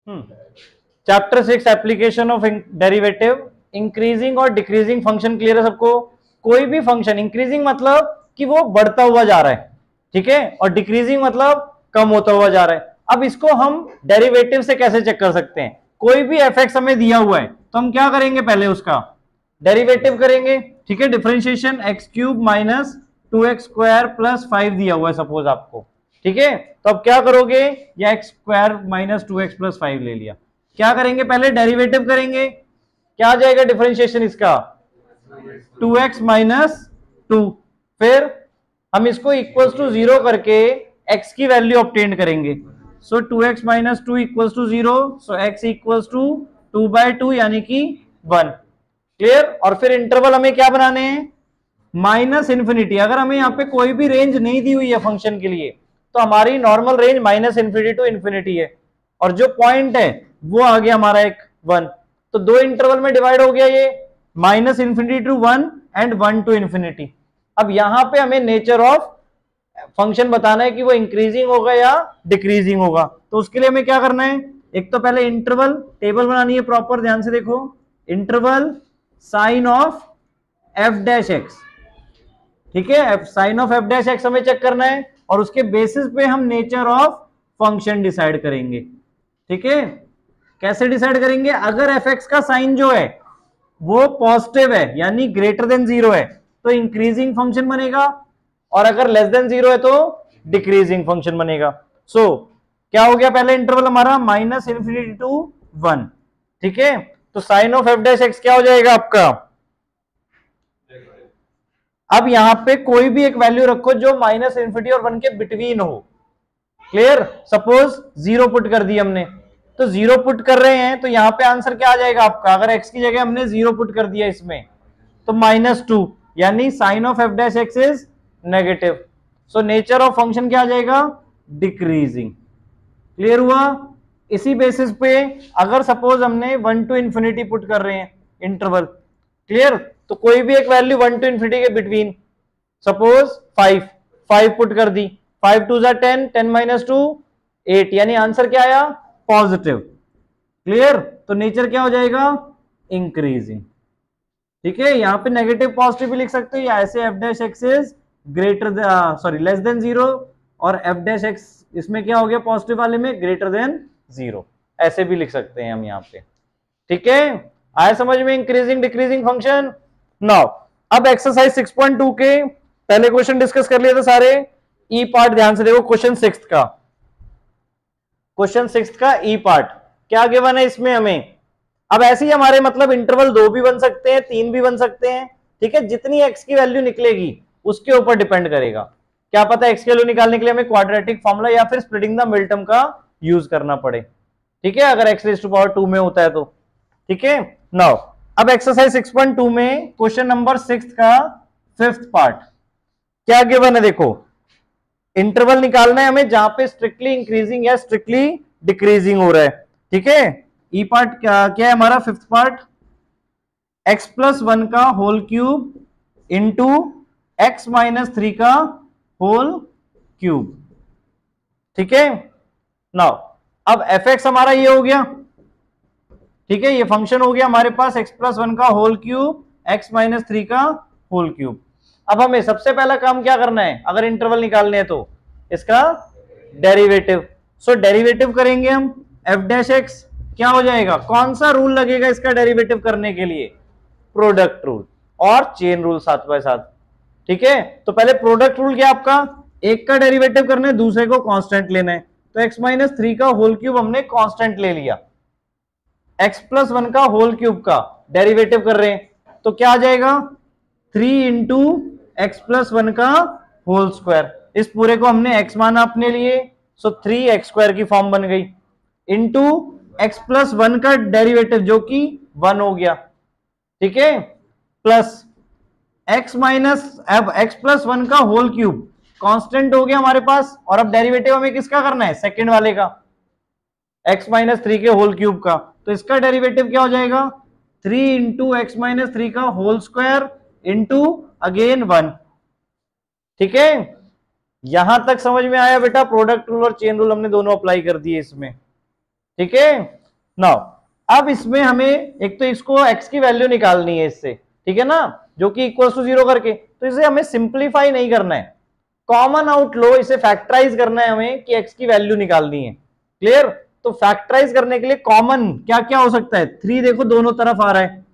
Chapter 6 application of derivative, increasing और decreasing function clear है सबको? कोई भी फंक्शन इंक्रीजिंग मतलब कि वो बढ़ता हुआ जा रहा है, ठीक है, और डिक्रीजिंग मतलब कम होता हुआ जा रहा है। अब इसको हम डेरिवेटिव से कैसे चेक कर सकते हैं? कोई भी एफ एक्स हमें दिया हुआ है तो हम क्या करेंगे, पहले उसका डेरिवेटिव करेंगे, ठीक है। Differentiation x cube minus 2x square plus 5 दिया हुआ है सपोज आपको, ठीक है। तो अब क्या करोगे, या x square minus 2x plus 5 ले लिया, क्या करेंगे, पहले डेरिवेटिव करेंगे। क्या आ जाएगा डिफरेंशिएशन इसका, 2x माइनस 2। फिर हम इसको इक्वल्स टू 0 करके x की वैल्यू ऑब्टेन करेंगे। So 2x minus 2 equals to 0, so x equals to 2/2 यानी कि 1। क्लियर? और फिर इंटरवल हमें क्या बनाने हैं, माइनस इन्फिनिटी। अगर हमें यहाँ पे कोई भी रेंज नहीं दी हुई है फंक्शन के लिए तो हमारी normal range minus infinity to infinity है, और जो पॉइंट है वो आ गया हमारा एक 1। तो दो इंटरवल में डिवाइड हो गया ये, minus infinity to 1 and 1 to infinity. अब यहां पे हमें नेचर ऑफ फंक्शन बताना है कि वो इंक्रीजिंग होगा या डिक्रीजिंग होगा। तो उसके लिए हमें क्या करना है, एक तो पहले इंटरवल टेबल बनानी है प्रॉपर, ध्यान से देखो, interval sign of f dash x, ठीक है, sign of f dash x हमें चेक करना है, और उसके बेसिस पे हम नेचर ऑफ फंक्शन डिसाइड करेंगे, ठीक है। कैसे डिसाइड करेंगे, अगर एफ एक्स का साइन जो है वो पॉजिटिव है यानी ग्रेटर देन 0 है तो इंक्रीजिंग फंक्शन बनेगा, और अगर लेस देन 0 है तो डिक्रीजिंग फंक्शन बनेगा। सो क्या हो गया, पहले इंटरवल हमारा माइनस इन्फिनिटी टू 1, ठीक है। तो sign of f dash x क्या हो जाएगा आपका, अब यहां पे कोई भी एक वैल्यू रखो जो माइनस इन्फिनिटी और 1 के बिटवीन हो। क्लियर? सपोज 0 पुट कर दी हमने, तो 0 पुट कर रहे हैं तो यहां पे आंसर क्या आ जाएगा आपका, अगर x की जगह हमने 0 पुट कर दिया इसमें तो -2, यानी sign of f dash x is negative. So nature of function क्या आ जाएगा, डिक्रीजिंग। क्लियर हुआ? इसी बेसिस पे अगर सपोज हमने 1 टू इन्फिनिटी पुट कर रहे हैं इंटरवल, क्लियर, तो कोई भी एक वैल्यू 1 टू इन्फिनिटी के बिटवीन, सपोज 5 पुट कर दी, 5 2 जा 10, 10 माइनस 2 8, यानी आंसर क्या आया, पॉजिटिव। क्लियर? तो नेचर क्या हो जाएगा, इंक्रीजिंग, ठीक है। यहां पे नेगेटिव पॉजिटिव भी लिख सकते हो, या ऐसे F dash x is greater sorry less than 0, और एफ डैश एक्स इसमें क्या हो गया पॉजिटिव वाले में, ग्रेटर देन 0, ऐसे भी लिख सकते हैं हम यहाँ पे, ठीक है। आया समझ में इंक्रीजिंग डिक्रीजिंग फंक्शन? नाउ अब एक्सरसाइज 6.2 के पहले क्वेश्चन डिस्कस कर लिए थे सारे, ई पार्ट ध्यान से देखो, क्वेश्चन 6 का, क्वेश्चन 6 का ई पार्ट क्या गिवन है इसमें हमें। अब ऐसे ही हमारे मतलब इंटरवल 2 भी बन सकते हैं, 3 भी बन सकते हैं, ठीक है। जितनी एक्स की वैल्यू निकलेगी उसके ऊपर डिपेंड करेगा, क्या पता एक्स की वैल्यू निकालने के लिए हमें क्वाड्रेटिक फॉर्मूला या फिर स्प्लिटिंग द मिडटर्म का यूज करना पड़े, ठीक है, अगर एक्स रेज़ टू पावर 2 में होता है तो, ठीक है। नाउ अब एक्सरसाइज 6.2 में क्वेश्चन नंबर 6 का 5th पार्ट क्या गिवन है, देखो इंटरवल निकालना है हमें जहां पे स्ट्रिक्टली इंक्रीजिंग या स्ट्रिक्टली डिक्रीजिंग हो रहा है, ठीक है। ई पार्ट क्या है हमारा 5th पार्ट, x प्लस 1 का whole cube into x minus 3 का होल क्यूब, ठीक है। नाउ अब एफ एक्स हमारा ये हो गया, ठीक है, ये फंक्शन हो गया हमारे पास x प्लस 1 का होल क्यूब x माइनस 3 का होल क्यूब। अब हमें सबसे पहला काम क्या करना है, अगर इंटरवल निकालने हैं तो इसका डेरिवेटिव। सो डेरिवेटिव करेंगे हम, एफ डैश एक्स क्या हो जाएगा, कौन सा रूल लगेगा इसका डेरिवेटिव करने के लिए, प्रोडक्ट रूल और चेन रूल साथ बाय साथ, ठीक है। तो पहले प्रोडक्ट रूल क्या आपका, एक का डेरिवेटिव करना है दूसरे को कांस्टेंट लेना है, तो x माइनस 3 का होल क्यूब हमने कांस्टेंट ले लिया, x प्लस 1 का होल क्यूब का डेरिवेटिव कर रहे हैं तो क्या आ जाएगा, 3 इंटू एक्स प्लस 1 का होल स्क्वायर, इस पूरे को हमने x माना अपने लिए, सो 3x स्क्वायर की फॉर्म बन गई, इंटू एक्स प्लस 1 का डेरिवेटिव जो कि 1 हो गया, ठीक है, प्लस x माइनस अब x प्लस 1 का होल क्यूब कांस्टेंट हो गया हमारे पास, और अब डेरिवेटिव हमें किसका करना है, सेकंड वाले का, x माइनस 3 के होल क्यूब का, तो इसका डेरिवेटिव क्या हो जाएगा, 3 इंटू एक्स माइनस 3 का होल स्क्वायर इंटू अगेन 1, ठीक है। यहां तक समझ में आया बेटा, प्रोडक्ट रूल और चेन रूल हमने दोनों अप्लाई कर दिए इसमें, ठीक है। नाउ अब इसमें हमें एक तो इसको x की वैल्यू निकालनी है इससे, ठीक है ना, जो कि इक्वल टू 0 करके, तो इसे हमें सिंप्लीफाई नहीं करना है, कॉमन आउट लो, इसे फैक्टराइज करना है हमें कि x की वैल्यू निकालनी है। क्लियर? तो फैक्टराइज करने के लिए कॉमन क्या क्या हो सकता है, 3 देखो दोनों तरफ आ रहा है,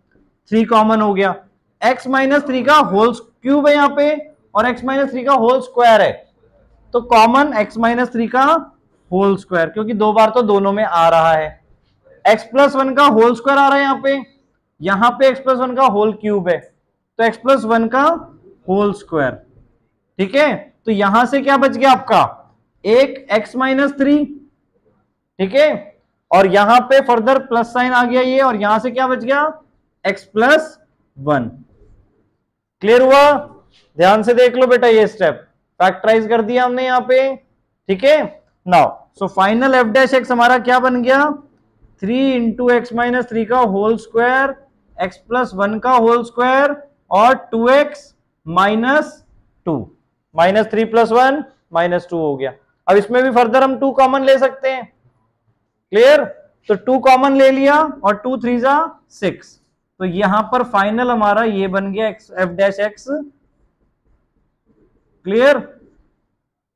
3 कॉमन हो गया, x माइनस 3 का होल क्यूब है यहाँ पे और x माइनस 3 का होल स्क्वायर है, तो कॉमन x माइनस 3 का होल स्क्वायर, क्योंकि 2 बार तो दोनों में आ रहा है। x प्लस 1 का होल स्क्वायर आ रहा है यहाँ पे x प्लस 1 का होल क्यूब है, तो x प्लस 1 का होल स्क्वायर, ठीक है। तो यहां से क्या बच गया आपका, एक x माइनस 3, ठीक है, और यहां पे फर्दर प्लस साइन आ गया ये, और यहां से क्या बच गया, x प्लस 1। क्लियर हुआ? ध्यान से देख लो बेटा, ये स्टेप फैक्टराइज कर दिया हमने यहां पे, ठीक है। Now so final f dash x हमारा क्या बन गया, 3 इंटू एक्स माइनस 3 का होल स्क्वायर, x प्लस 1 का होल स्क्वायर और 2x minus 2, minus 3 plus 1 minus 2 हो गया। अब इसमें भी फर्दर हम 2 कॉमन ले सकते हैं। क्लियर? तो 2 कॉमन ले लिया और 2 3 जा 6, तो यहां पर फाइनल हमारा ये बन गया f डैश x। क्लियर?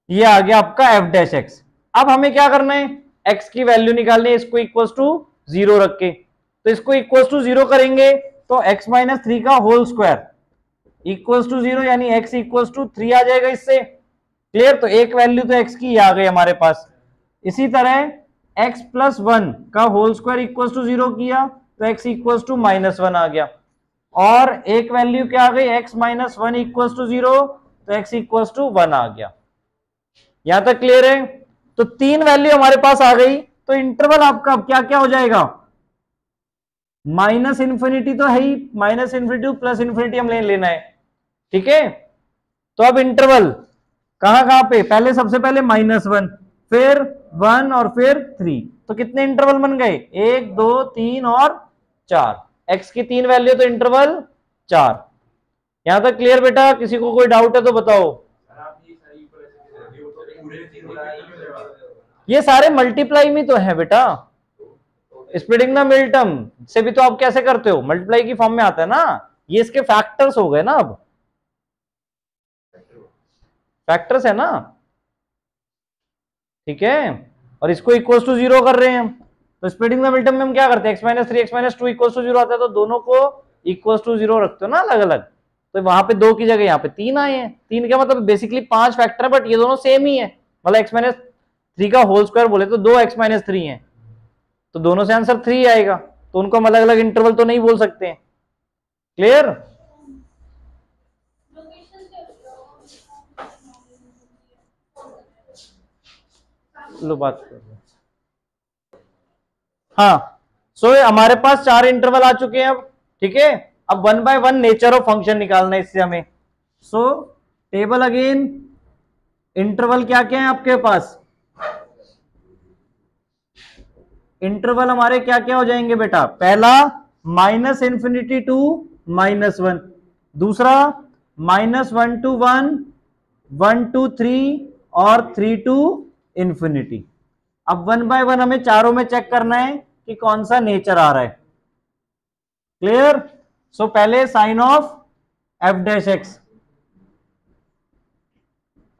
ये आ गया आपका f डैश x। अब हमें क्या करना है, x की वैल्यू निकालनी है, इसको इक्वल टू 0 रख के, तो इसको इक्वल टू 0 करेंगे तो x माइनस 3 का होल स्क्वायर इक्वल्स टू 0, यानी x इक्वल्स टू 3 आ जाएगा इससे। क्लियर? तो एक वैल्यू तो x की आ गई हमारे पास। इसी तरह x प्लस 1 का होल स्क्वायर इक्वल्स टू 0 किया तो x इक्वल्स टू माइनस 1 आ गया, और एक वैल्यू क्या आ गई, x माइनस 1 इक्वल्स टू 0, तो x इक्वल्स टू 1 आ गया। यहां तक क्लियर है? तो 3 वैल्यू हमारे पास आ गई, तो इंटरवल आपका अब क्या क्या हो जाएगा, माइनस इंफिनिटी तो है ही, माइनस इंफिनिटी प्लस इंफिनिटी हम लेना है, ठीक है। तो अब इंटरवल कहां पे, पहले सबसे पहले -1, फिर 1 और फिर 3, तो कितने इंटरवल बन गए, 1 2 3 और 4, x की 3 वैल्यू तो इंटरवल 4। यहां तक क्लियर बेटा? किसी को कोई डाउट है तो बताओ। ये सारे मल्टीप्लाई में तो है बेटा, स्प्लिटिंग द मिड टर्म से भी तो आप कैसे करते हो, मल्टीप्लाई की फॉर्म में आता है ना, ये इसके फैक्टर्स हो गए ना, अब फैक्टर्स है ना, ठीक है। और इसको इक्वल टू 0 कर रहे हैं हम, तो स्प्लिटिंग द मिड टर्म में हम क्या करते हैं, x minus 3 x minus 2 equal to 0 आता है, तो दोनों को इक्वल टू 0 रखते हो ना अलग अलग, तो वहां पे 2 की जगह यहाँ पे 3 आए हैं। 3 का मतलब बेसिकली 5 फैक्टर है, बट ये दोनों सेम ही है, मतलब x माइनस 3 का होल स्क्वायर बोले तो 2x माइनस 3 है, तो दोनों से आंसर 3 आएगा, तो उनको हम अलग अलग इंटरवल तो नहीं बोल सकते हैं। क्लियर? लो बात कर, हाँ। सो हमारे पास 4 इंटरवल आ चुके हैं अब, ठीक है। अब 1 बाय 1 नेचर ऑफ फंक्शन निकालना है इससे हमें। सो टेबल अगेन, इंटरवल क्या क्या है आपके पास, इंटरवल हमारे क्या क्या हो जाएंगे बेटा, पहला माइनस इंफिनिटी टू -1, दूसरा -1 to 1, 1 to 3 और 3 to इंफिनिटी। अब 1 बाय 1 हमें चारों में चेक करना है कि कौन सा नेचर आ रहा है। क्लियर? सो पहले sign of f dash x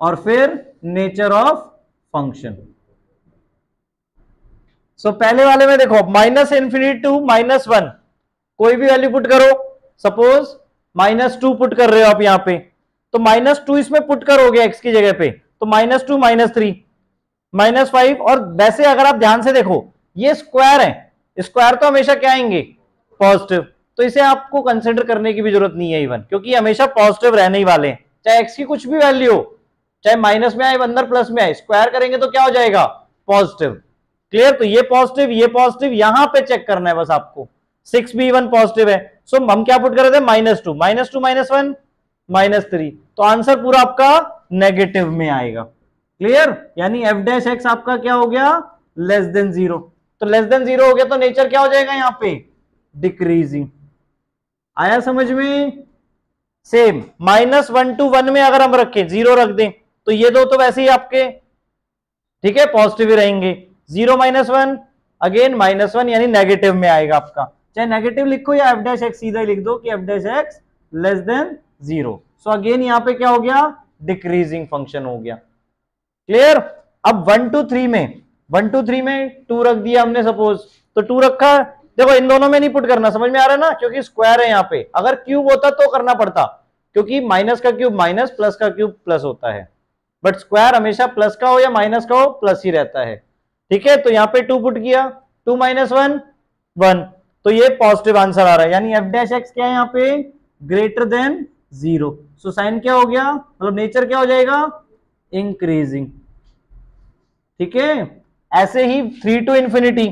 और फिर नेचर ऑफ फंक्शन। सो पहले वाले में देखो, माइनस इंफिनिटी टू -1, कोई भी वैल्यू पुट करो, सपोज -2 पुट कर रहे हो आप यहां पे, तो -2 इसमें पुट करोगे x की जगह पे, तो -2 -3 -5, और वैसे अगर आप ध्यान से देखो ये स्क्वायर है, स्क्वायर तो हमेशा क्या आएंगे, पॉजिटिव, तो इसे आपको कंसिडर करने की भी जरूरत नहीं है इवन, क्योंकि हमेशा पॉजिटिव रहने ही वाले हैं, चाहे x की कुछ भी वैल्यू हो, चाहे माइनस में आए अंदर प्लस में आए, स्क्वायर करेंगे तो क्या हो जाएगा, पॉजिटिव। क्लियर? तो ये पॉजिटिव यहां पे चेक करना है बस आपको, 6 भी इवन पॉजिटिव है, सो हम क्या पुट कर रहे थे, -2 -1 -3, तो आंसर पूरा आपका नेगेटिव में आएगा। क्लियर? यानी f डैश x आपका क्या हो गया, लेस देन 0, तो लेस देन 0 हो गया तो नेचर क्या हो जाएगा यहां पे, डिक्रीजिंग। आया समझ में? सेम -1 to 1 में अगर हम रखें 0 रख दें, तो ये दो तो वैसे ही आपके, ठीक है, पॉजिटिव ही रहेंगे, 0 -1 अगेन -1 यानी नेगेटिव में आएगा आपका, चाहे नेगेटिव लिखो या एफ डैश एक्स सीधा लिख दो कि F dash x less than 0। So again यहाँ पे क्या हो गया, डिक्रीजिंग फंक्शन हो गया। क्लियर। अब 1 2 3 में 2 रख दिया हमने सपोज, तो 2 रखा, देखो इन दोनों में नहीं पुट करना, समझ में आ रहा है ना, क्योंकि स्क्वायर है यहाँ पे, अगर क्यूब होता तो करना पड़ता, क्योंकि माइनस का क्यूब माइनस, प्लस का क्यूब प्लस होता है, बट स्क्वायर हमेशा प्लस का हो या माइनस का हो प्लस ही रहता है। ठीक है, तो यहाँ पे 2 पुट किया, 2 - 1 1, तो ये पॉजिटिव आंसर आ रहा है, यानी एफ डैश एक्स क्या है यहाँ पे, ग्रेटर देन 0। सो साइन क्या हो गया, मतलब नेचर क्या हो जाएगा, इंक्रीजिंग। ठीक है, ऐसे ही 3 to infinity,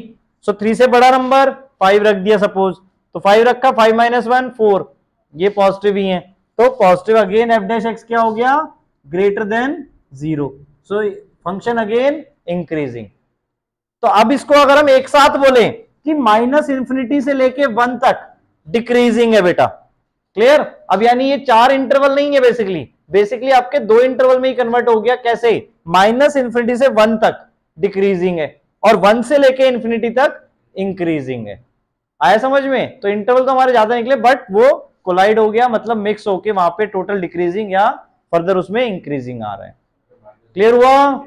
सो 3 से बड़ा नंबर 5 रख दिया सपोज, तो 5 रखा, 5 - 1 4, ये पॉजिटिव ही है, तो positive again F dash x क्या हो गया, greater than 0। So function again increasing. तो अब इसको अगर हम एक साथ बोले कि -∞ से लेके 1 तक डिक्रीजिंग है बेटा, क्लियर। अब यानी ये 4 इंटरवल नहीं है, बेसिकली आपके 2 इंटरवल में ही कन्वर्ट हो गया। कैसे, -∞ से 1 तक डिक्रीजिंग है और 1 से लेके इंफिनिटी तक इंक्रीजिंग है। आया समझ में। तो इंटरवल तो हमारे ज्यादा निकले, बट वो कोलाइड हो गया, मतलब मिक्स होके वहां पे टोटल डिक्रीजिंग या फर्दर उसमें इंक्रीजिंग आ रहा है। क्लियर हुआ।